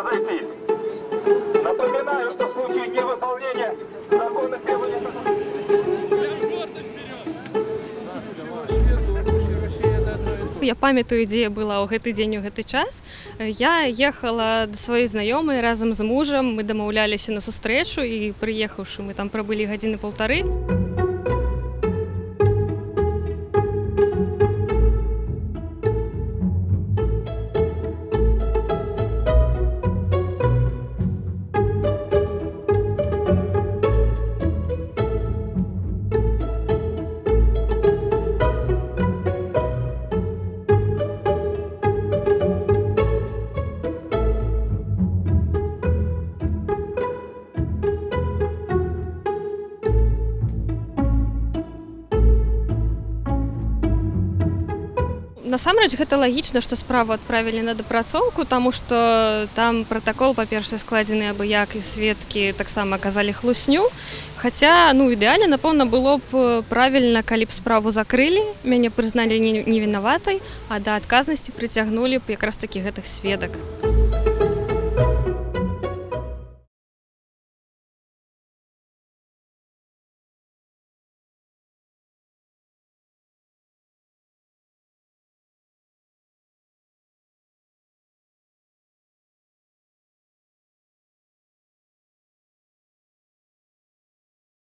разойтись. Напоминаю, что в случае невыполнения законных требований... Я памятаю, дзе я была ў гэты дзень у гэты час. Я ехала да сваёй знаёмай разам з мужам. Мы дамаўляліся на сустрэчу і прыехаўшы, мы там прабылі гадзіны паўтары. Насамрэч гэта лагічна, што справу адправілі на дапрацоўку, таму што там пратакол, па-першае, складзены абы-як, і сведкі таксама казалі хлусню. Хаця, ну, ідэальна, напэўна, было б правільна, калі б справу закрылі, мяне прызналі невінаватай, а да адказнасці прыцягнулі б якраз такі гэтых сведак.